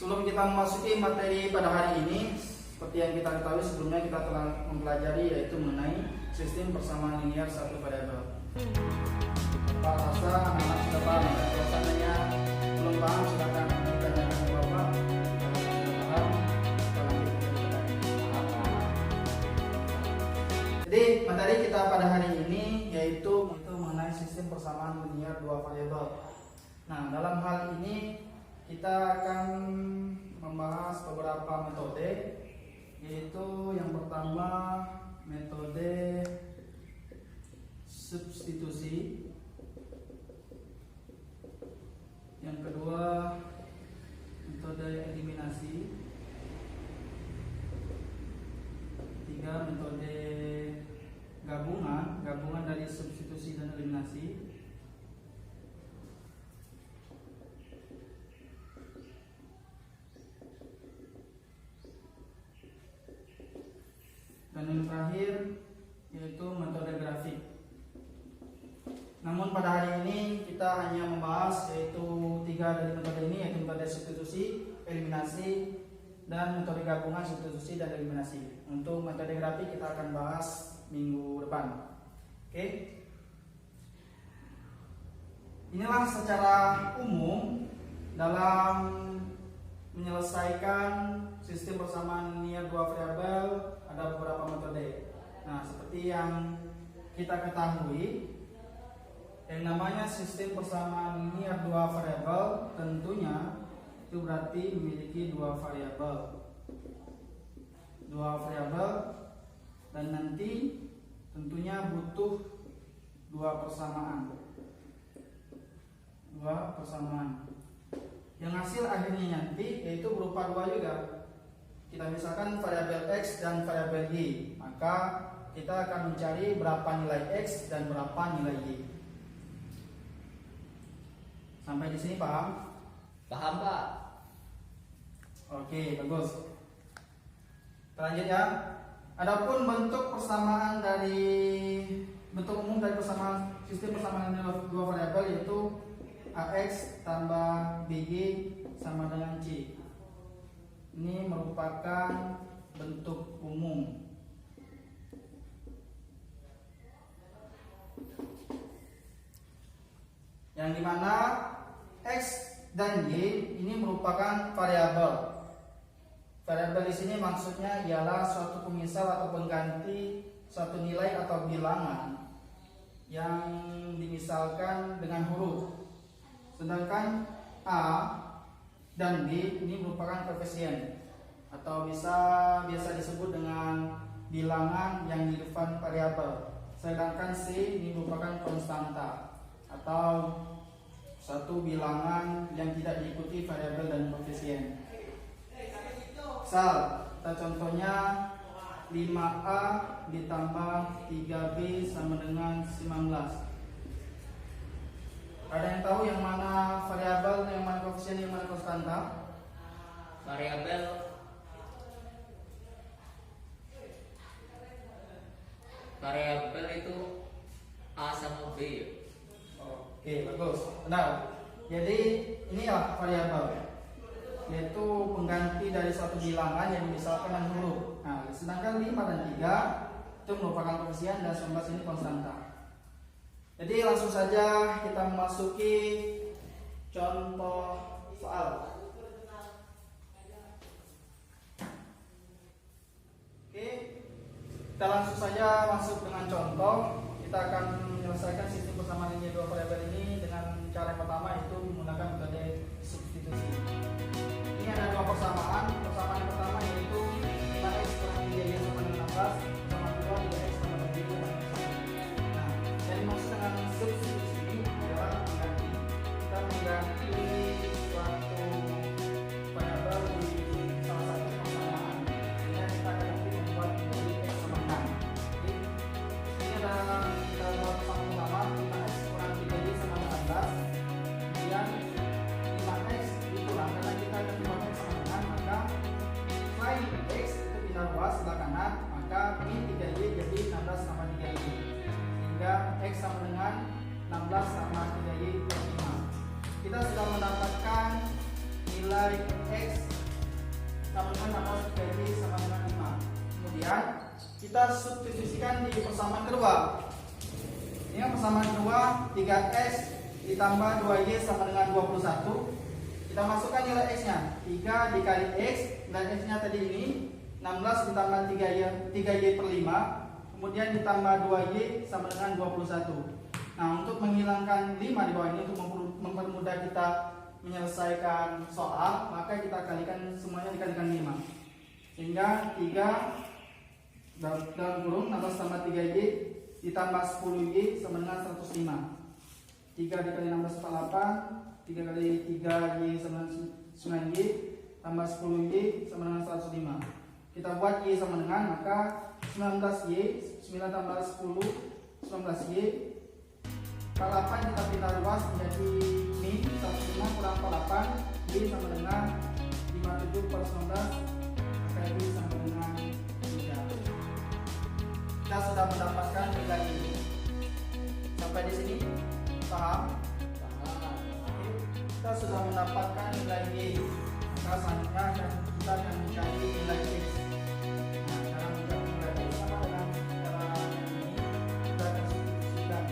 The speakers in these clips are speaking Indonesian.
Sebelum kita memasuki materi pada hari ini, seperti yang kita ketahui sebelumnya kita telah mempelajari yaitu mengenai sistem persamaan linier satu variabel. Pak rasa anak-anak sudah paham ya? Kalau seandainya belum paham silakan ditanyakan ke Bapak. Kalau sudah paham, kita lanjut ke materi. Jadi materi kita pada hari ini yaitu mengenai sistem persamaan linier dua variabel. Nah, dalam hal ini kita akan membahas beberapa metode, yaitu yang pertama metode substitusi, yang kedua metode eliminasi, ketiga metode gabungan dari substitusi dan eliminasi, dan yang terakhir yaitu metode grafik. Namun pada hari ini kita hanya membahas yaitu tiga dari metode ini, yaitu metode substitusi, eliminasi, dan metode gabungan substitusi dan eliminasi. Untuk metode grafik kita akan bahas minggu depan. Oke. Inilah secara umum dalam menyelesaikan sistem persamaan linier dua variabel ada beberapa metode. Nah, seperti yang kita ketahui, yang namanya sistem persamaan linier dua variabel tentunya itu berarti memiliki dua variabel dan nanti tentunya butuh dua persamaan. Yang hasil akhirnya nanti yaitu berupa dua juga. Kita misalkan variabel X dan variabel Y, maka kita akan mencari berapa nilai X dan berapa nilai Y. Sampai di sini paham? Paham, Pak. Oke, bagus. Lanjut ya. Adapun bentuk persamaan bentuk umum dari persamaan sistem persamaan dua variabel yaitu AX tambah BY sama dengan C. Ini merupakan bentuk umum. Yang dimana X dan Y ini merupakan variabel. Variabel di sini maksudnya ialah suatu pemisah atau pengganti suatu nilai atau bilangan yang dimisalkan dengan huruf. Sedangkan A dan B ini merupakan koefisien atau biasa disebut dengan bilangan yang di depan variabel. Sedangkan C ini merupakan konstanta atau satu bilangan yang tidak diikuti variabel dan koefisien. Misal, kita contohnya 5A ditambah 3B sama dengan 19. Ada yang tahu yang mana variabel, yang mana koefisien, yang mana konstanta? Variabel itu A sama B. Oke, bagus. Benar. Jadi inilah variabel, yaitu pengganti dari suatu bilangan yang misalkan dengan huruf. Nah, sedangkan 5 dan 3 itu merupakan koefisien dan 19 ini konstanta. Jadi langsung saja kita memasuki contoh soal. Oke, kita langsung saja masuk dengan contoh. Kita akan menyelesaikan sistem persamaan linier dua variabel ini dengan cara yang pertama yaitu menggunakan metode substitusi. Ini ada dua persamaan. Persamaan yang pertama yaitu 5x kurang 3y sama dengan 16 sama 2 3x sama dengan 7 sama 1. Nah, yang dimaksud dengan substitusi adalah mengganti. Kita mengganti suatu variabel di salah satu persamaan. Sehingga kita akan nanti membuat menjadi x sama 6. Jadi, ini adalah persamaan pertama 5x kurang 3y sama dengan 16. Kemudian 5x dikurang karena kita akan membuat x sama dengan, maka selain x itu pindah ruas sebelah kanan, maka ini 3y jadi 16 sama 3y, sehingga x sama dengan 16 sama 3y per 5. Kita sudah mendapatkan nilai nilai X sama dengan 16 dikali Y sama dengan 5. Kemudian kita substitusikan di persamaan kedua. Ini yang persamaan kedua 3X ditambah 2Y sama dengan 21. Kita masukkan nilai X-nya 3 dikali X, nilai X-nya tadi ini 16 ditambah 3Y per 5, kemudian ditambah 2Y sama dengan 21. Nah, untuk menghilangkan 5 di bawah ini, untuk mempermudah kita menyelesaikan soal, maka kita kalikan semuanya dikalikan 5. Sehingga 3 dalam kurung 16 tambah 3Y ditambah 10Y sama dengan 105. 3 dikali 16 48, 3 kali 3Y sama dengan 9Y, tambah 10Y sama dengan 105. Kita buat Y sama dengan, maka 19Y, 9 tambah 10, 19Y. 48 kita pindah luas menjadi min 105 kurang 48, Y sama dengan 57 per 19, maka Y sama dengan 3. Kita sudah mendapatkan nilai Y. Sampai di sini paham? Kita sudah mendapatkan nilai Y. Maka selanjutnya kita akan mencari nilai X. Nah, cara mencari nilai X sama dengan cara ini, kita akan substitusikan.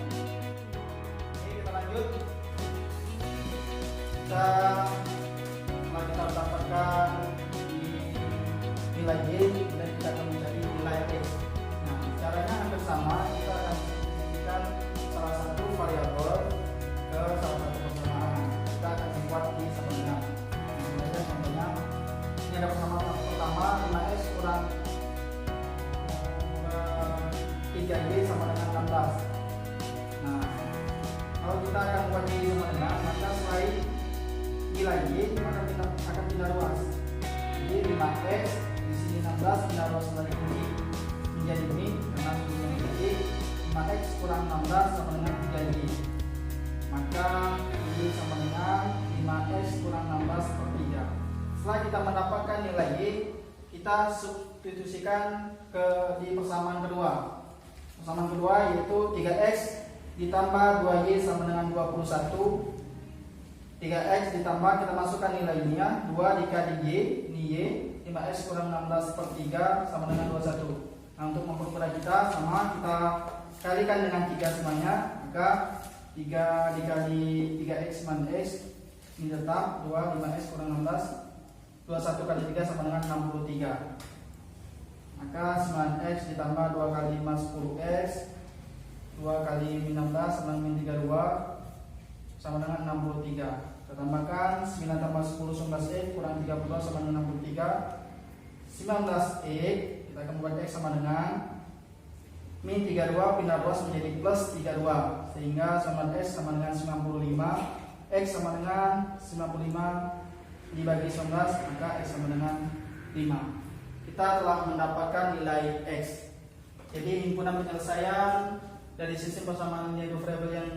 Oke, kita lanjut. Setelah kita mendapatkan nilai Y, kemudian kita akan mencari nilai X. Nah, caranya hampir sama. Kita akan substitusikan salah satu variabel ke salah satu persamaan. Kita akan membuat Y sama dengan, contohnya ini ada persamaan pertama 5X kurang 3Y sama dengan 16. Nah, kalau kita akan membuat Y sama dengan, maka selain nilai Y maka kita akan pindah luas. Jadi 5X di sini 16 pindah luas dari Y menjadi ini karena sebelumnya Y 5X kurang 16 sama dengan 3Y, maka Y sama dengan 5X kurang 16 per 3. Setelah kita mendapatkan nilai Y, kita substitusikan di persamaan kedua. Persamaan kedua yaitu 3X ditambah 2Y sama dengan 21. 3X ditambah, kita masukkan nilainya 2 dikali Y, ini Y, 5X kurang 16 per 3 sama dengan 21. Nah, untuk mempermudah kita, sama kita kalikan dengan 3 semuanya, maka 3 dikali 3X min X ini tetap 2, 5X kurang 16, 21 kali 3 sama dengan 63. Maka 9X ditambah 2 kali 5 10X, 2 kali min 16 sama dengan min 32 sama dengan 63. Kita tambahkan 9 tambah 10 11X kurang 32 sama dengan 63. 19X kita akan membuat X sama dengan min 32 pindah luas menjadi plus 32, sehingga 9X sama dengan 95. X sama dengan 95 dibagi 19, maka X sama dengan 5. Kita telah mendapatkan nilai X. Jadi himpunan penyelesaian dari sistem persamaan nilai variabel yang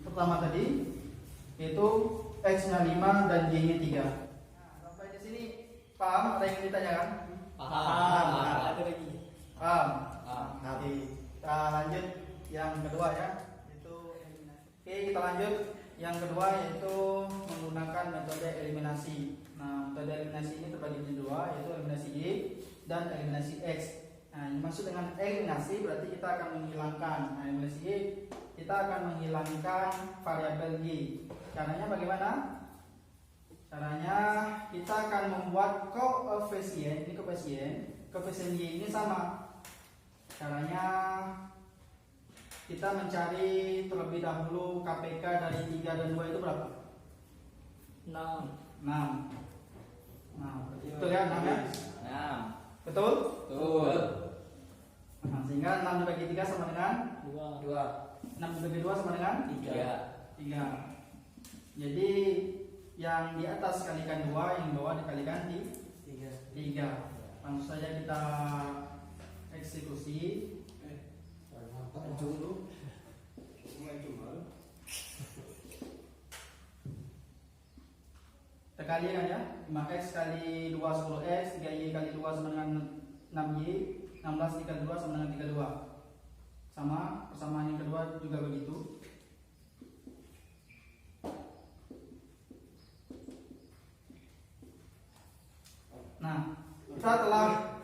pertama tadi yaitu X-nya 5 dan Y-nya 3. Nah, sampai di sini paham? Ada yang ditanyakan? Paham. Ada lagi? Paham? Oke, kita lanjut yang kedua ya, yaitu eliminasi. Oke, kita lanjut yang kedua yaitu menggunakan metode eliminasi. Nah, metode eliminasi ini terbagi menjadi dua, yaitu eliminasi Y dan eliminasi X. Nah, yang maksud dengan eliminasi berarti kita akan menghilangkan. Nah, eliminasi Y kita akan menghilangkan variabel Y. Caranya bagaimana? Caranya kita akan membuat koefisien, ini koefisien Y ini sama. Caranya kita mencari terlebih dahulu KPK dari 3 dan 2 itu berapa? 6. 6. Nah, betul ya 6 ya? 6. Betul? Betul. Nah, sehingga 6 dibagi 3 sama dengan 2. 6 dibagi 2 sama dengan 3. Jadi yang di atas kalikan 2, yang di bawah dikalikan 3. Langsung saja kita eksekusi. Kita kalikan ya, 5X kali 2 10X, 3Y kali 2 sama dengan 6Y, 16 dikali 2 sama dengan 32. Sama, persamaan yang kedua juga begitu. Nah, kita telah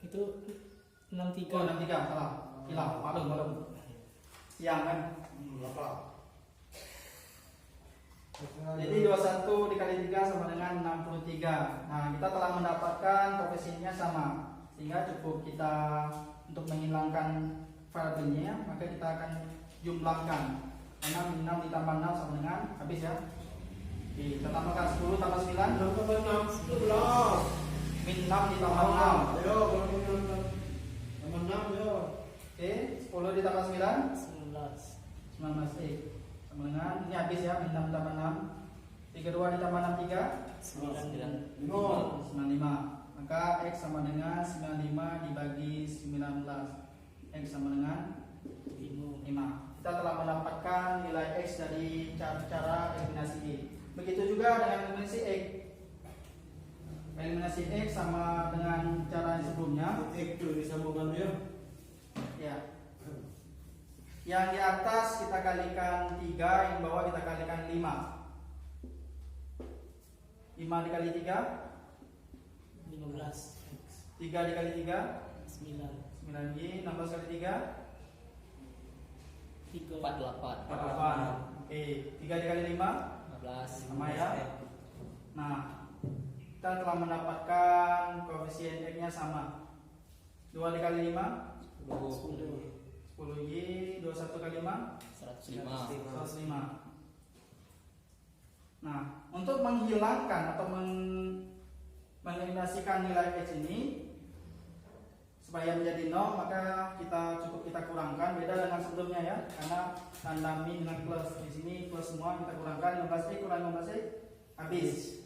Itu 63. oh 63 salah. Hilang, maklum. Siang kan. Jadi 21 dikali 3 sama dengan 63. Nah, kita telah mendapatkan koefisiennya sama. Sehingga cukup kita untuk menghilangkan variabelnya, maka kita akan jumlahkan. Karena min 6 ditambah 6 sama dengan habis ya. Oke, kita tambahkan 10 tambah 9. Min 6 ditambah 6. Oke, 10 ditambah 9. 19. 19 sama dengan ini habis ya, min 6 tambah 6. 32 ditambah 63 95. Maka X sama dengan 95 dibagi 19. X sama dengan 5. Kita telah mendapatkan nilai X dari cara eliminasi Y. Begitu juga dengan eliminasi X. Eliminasi X sama dengan cara yang sebelumnya. Ya. Yang di atas kita kalikan 3, yang bawah kita kalikan 5. 5 dikali 3 15. 3 dikali 3 9. 9Y. 16 kali 3 48. 48. Oke, 3 dikali 5 15. sama ya. Nah, kita telah mendapatkan koefisien X-nya sama. 2 dikali 5 10. 10Y. 21 kali 5 105. 105. Nah, untuk menghilangkan atau mengeliminasikan nilai X ini supaya menjadi 0, maka kita kurangkan, beda dengan sebelumnya ya, karena tanda min dengan plus. Di sini plus semua, kita kurangkan 15x kurang 15x habis.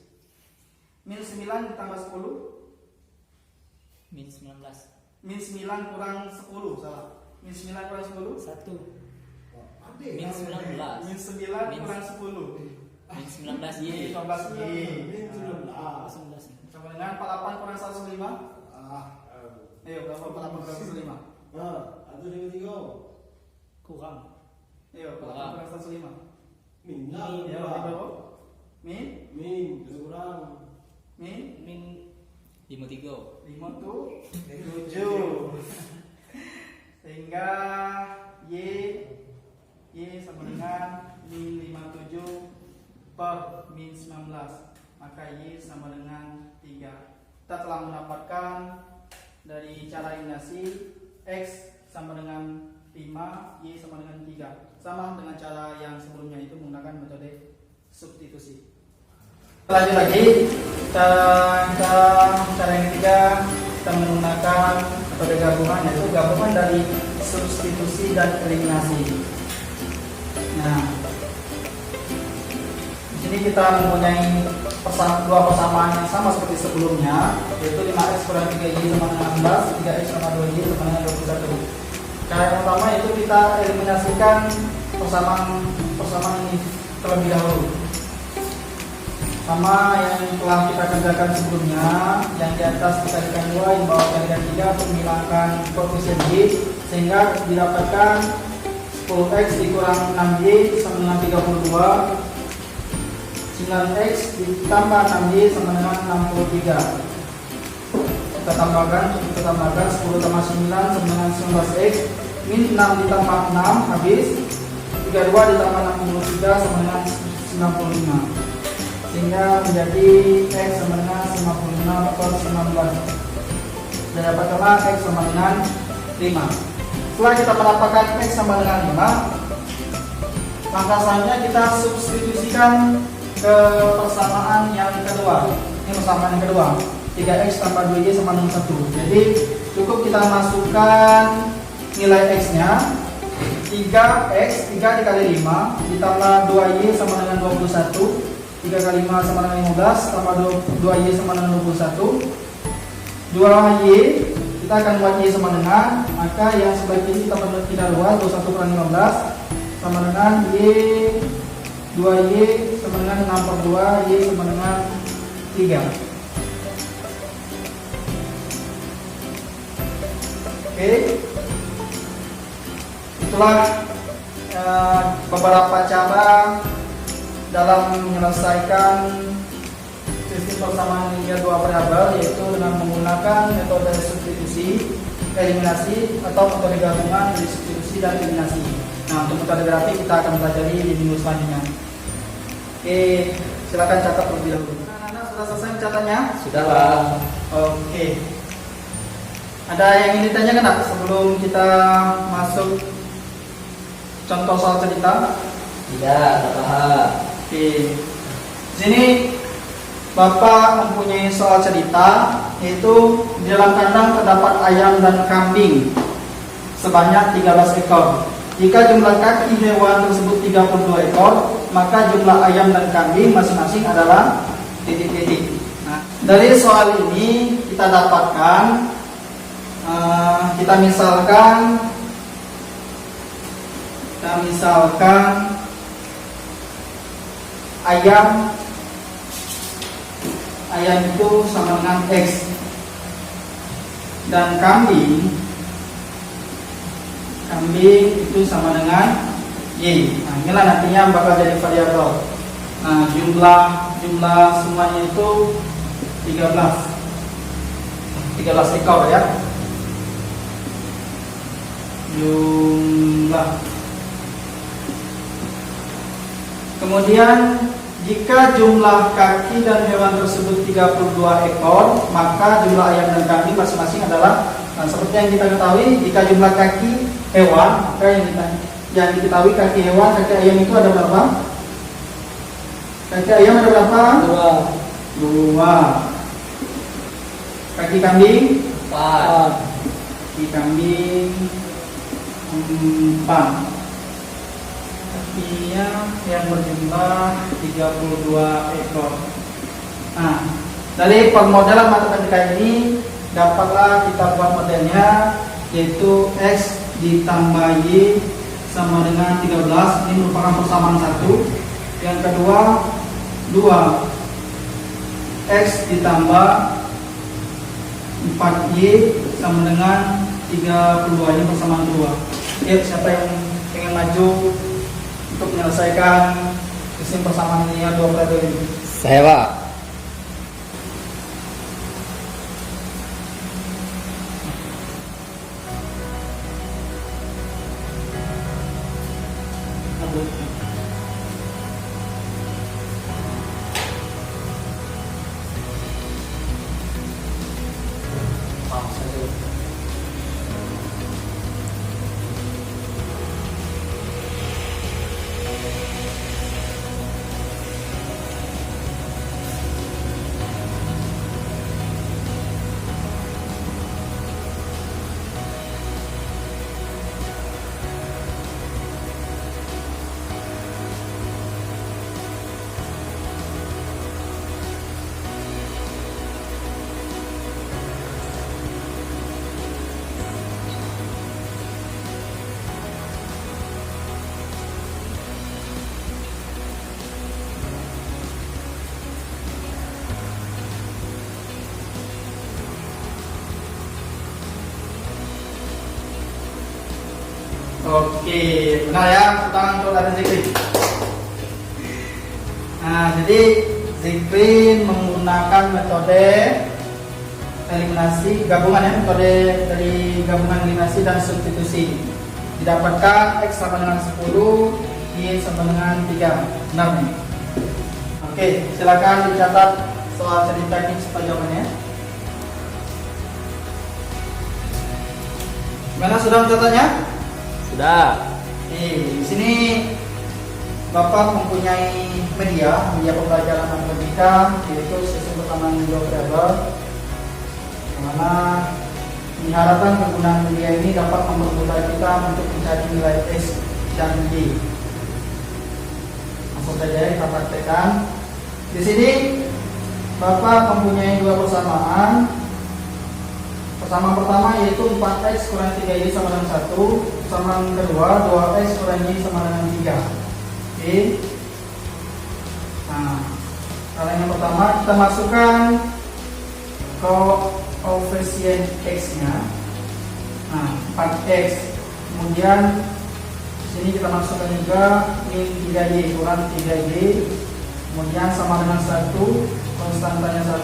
Min 9 ditambah 10. Min 19. Min 9 kurang 10, salah. Min 9 kurang 10 1. Min 19. Min 9 kurang 10 Min 19Y. 15y. 19. Sama dengan 48 kurang 105. Ayo, berapa 48 kurang 105? Kurang. Ayo, 48 kurang 105. Min Ya, berapa? Min Min kurang Min 53. 5 tuh 7. Sehingga Y sama dengan min 57 per min 19. Maka Y sama dengan 3. Kita telah mendapatkan dari cara eliminasi X sama dengan 5, Y sama dengan 3. Sama dengan cara yang sebelumnya itu menggunakan metode substitusi. Lanjut lagi, cara yang ketiga kita menggunakan metode gabungan, yaitu gabungan dari substitusi dan eliminasi. Nah, di sini kita mempunyai dua persamaan yang sama seperti sebelumnya, yaitu 5x kurang 3y sama dengan 16, 3x sama 2y sama dengan 21. Cara yang pertama yaitu kita eliminasikan persamaan ini terlebih dahulu. Sama yang telah kita kerjakan sebelumnya, yang di atas dikalikan 2, yang bawah dikalikan 3 untuk menghilangkan koefisien y, sehingga didapatkan 10x dikurang 6y sama dengan 32. 9x ditambah 6y sama dengan 63. Kita tambahkan 10 tambah 9 sama dengan 19x. Min 6 ditambah 6 habis. 32 ditambah 63 sama dengan 95. Sehingga menjadi x sama dengan 55 per 19. Dan dapatkanlah x sama dengan 5. Setelah kita mendapatkan x sama dengan 5, langkah selanjutnya kita substitusikan ke persamaan yang kedua. Ini persamaan yang kedua, 3x tambah 2y sama dengan 1. Jadi cukup kita masukkan nilai x nya 3x, 3 dikali 5 ditambah 2y sama dengan 21. 3 kali 5 sama dengan 15 tambah 2y sama dengan 21. 2y kita akan buat y sama dengan, maka yang sebelah kiri kita luas 21 kurang 15 sama dengan y 2y sama dengan 6 per 2, y sama dengan 3. Oke, itulah beberapa cara dalam menyelesaikan sistem persamaan linear dua variabel yaitu dengan menggunakan metode substitusi, eliminasi atau metode gabungan dari substitusi dan eliminasi. Nah, untuk metode grafik kita akan pelajari di minggu selanjutnya. Oke, silakan catat terlebih dahulu. Anak-anak sudah selesai mencatatnya? Sudah, Pak. Oke. Ada yang ingin ditanyakan nggak sebelum kita masuk contoh soal cerita? Tidak, tak paham. Oke. Di sini Bapak mempunyai soal cerita, yaitu di dalam kandang terdapat ayam dan kambing sebanyak 13 ekor. Jika jumlah kaki hewan tersebut 32 ekor, maka jumlah ayam dan kambing masing-masing adalah titik-titik. Nah, dari soal ini kita dapatkan, kita misalkan ayam itu sama dengan X dan kambing itu sama dengan Y. Nah, inilah nantinya bakal jadi variabel. Nah, jumlah semuanya itu 13 ekor ya. Jumlah. Kemudian jika jumlah kaki dan hewan tersebut 32 ekor, maka jumlah ayam dan kambing masing-masing adalah, nah, seperti yang kita ketahui, jika jumlah kaki hewan, maka yang diketahui kaki hewan, kaki ayam itu ada berapa? Kaki ayam ada berapa? 2. Kaki kambing? 4. Kaki kambing 4. Kakinya yang berjumlah 32 ekor. Nah, dari permodelan matematika ini dapatlah kita buat modelnya, yaitu X ditambah Y sama dengan 13. Ini merupakan persamaan 1. Yang kedua 2 X ditambah 4Y sama dengan 32. Ini persamaan 2. Ya, siapa yang ingin maju untuk menyelesaikan sistem persamaan linear dua variabel ini? Saya, Pak. Oke, benar ya, tangan untuk dari Zikri. Nah, jadi Zikri menggunakan metode eliminasi gabungan ya, metode dari gabungan eliminasi dan substitusi. Didapatkan X sama dengan 10, Y sama dengan 3. Benar nih. Oke, silakan dicatat soal cerita ini supaya jawabannya. Gimana, sudah mencatatnya? Sudah. Di sini Bapak mempunyai media pembelajaran matematika, yaitu sistem persamaan dua variabel, yang mana diharapkan penggunaan media ini dapat mempermudah kita untuk mencari nilai X dan Y. Langsung saja kita praktekkan. Di sini Bapak mempunyai dua persamaan. Persamaan pertama yaitu 4X kurang 3Y sama dengan 1. Persamaan kedua 2X kurang Y sama dengan 3. Oke. Nah, kalau yang pertama kita masukkan koefisien X-nya. Nah, 4X. Kemudian sini kita masukkan juga min 3Y kurang 3Y. Kemudian sama dengan 1 konstantanya 1.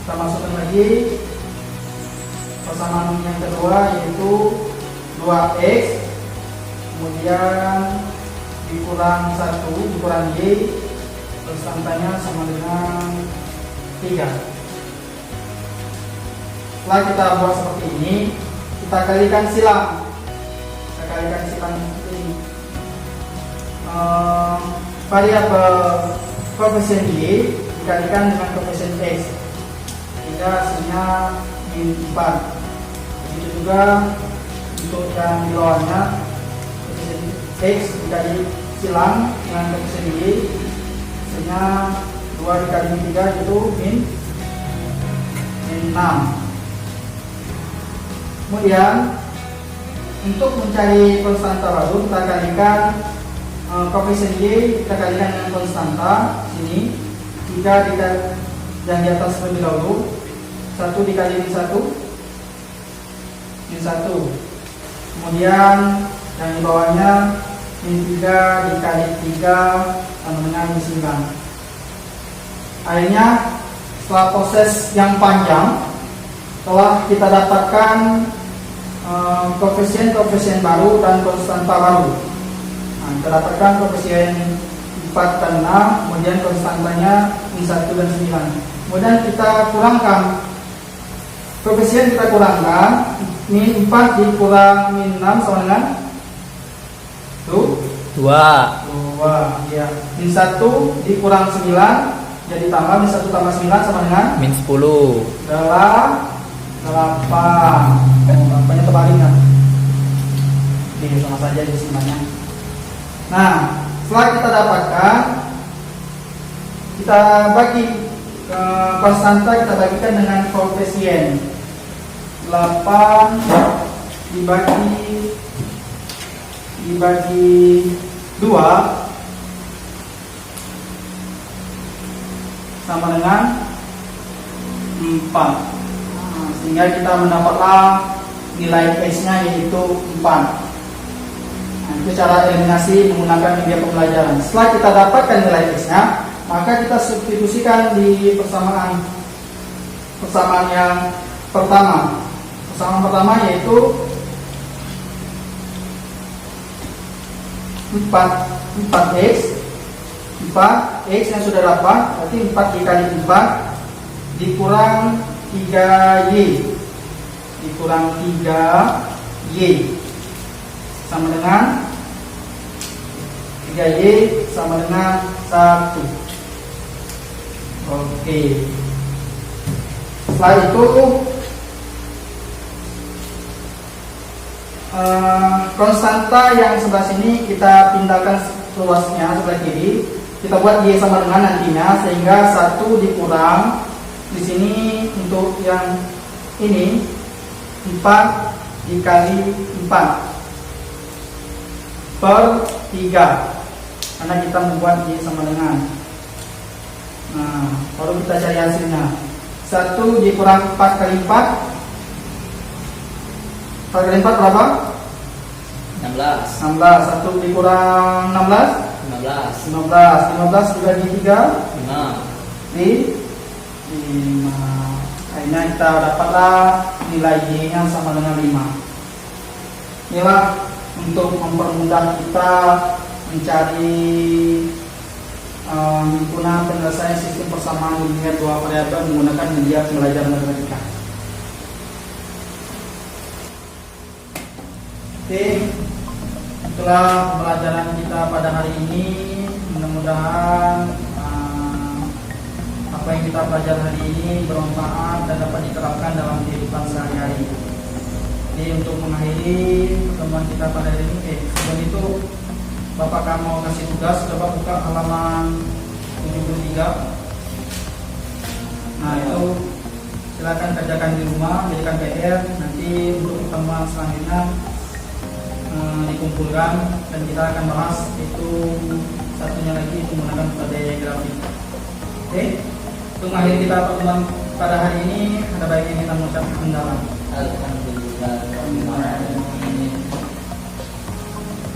Kita masukkan lagi persamaan yang kedua, yaitu 2x kemudian dikurang 1 dikurang y, konstantanya sama dengan 3. Setelah kita buat seperti ini, kita kalikan silang. Seperti ini. Variabel koefisien y dikalikan dengan koefisien x, sehingga hasilnya min 4. Begitu juga untuk yang di bawahnya, koefisien x dikali silang dengan koefisien y, hasilnya 2 dikali 3 itu min 6. Kemudian untuk mencari konstanta baru, kita kalikan koefisien y, kita kalikan dengan konstanta sini 3 dikali yang di atas terlebih dahulu, 1 dikali min 1 min 1, kemudian yang di bawahnya min 3 dikali 3 sama dengan min 9. Akhirnya setelah proses yang panjang, telah kita dapatkan koefisien baru dan konstanta baru. Nah, kita dapatkan koefisien 4 dan 6, kemudian konstantanya min 1 dan 9. Kemudian kita kurangkan koefisien, kita kurangkan min 4 dikurang min 6 sama dengan 2. Ya. Min 1 dikurang 9 jadi tambah, min 1 tambah 9 sama dengan min 10. adalah 8. Banyak terbalik kan? Oke, sama saja di semuanya. Nah, setelah kita dapatkan, kita bagi konstanta, kita bagikan dengan koefisien 8 dibagi 2 sama dengan 4. Sehingga kita mendapatlah nilai x-nya yaitu 4. Nah, itu cara eliminasi menggunakan media pembelajaran. Setelah kita dapatkan nilai x-nya, maka kita substitusikan di persamaan yang pertama. Persamaan pertama yaitu 4x yang sudah dapat, berarti 4 dikali 4 dikurang 3y sama dengan 3y sama dengan 1. Oke. Setelah itu konstanta yang sebelah sini kita pindahkan luasnya sebelah kiri. Kita buat y sama dengan nantinya, sehingga 1 dikurang di sini untuk yang ini 4 dikali 4 per 3, karena kita membuat y sama dengan. Nah, baru kita cari hasilnya. 1 dikurang 4 kali 4 kali 4 berapa? 16. 1 dikurang 16 15 dibagi 3 5. Akhirnya kita dapatlah nilai y nya sama dengan 5. Inilah untuk mempermudah kita mencari himpunan penyelesaian sistem persamaan linear dua variabel menggunakan media pembelajaran matematika. Oke, itulah pembelajaran kita pada hari ini. Mudah-mudahan apa yang kita pelajari hari ini bermanfaat dan dapat diterapkan dalam kehidupan sehari-hari. Jadi untuk mengakhiri pertemuan kita pada hari ini, sebelum itu Bapak akan mau kasih tugas, coba buka halaman 73. Nah, itu silakan kerjakan di rumah, jadikan PR. Nanti untuk pertemuan selanjutnya dikumpulkan dan kita akan bahas itu satunya lagi menggunakan metode grafik. Oke, untuk mengakhiri kita pertemuan pada hari ini, ada baiknya kita mengucapkan hamdalah. Alhamdulillah.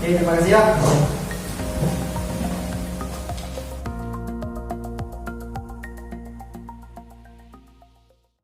Oke, terima kasih ya.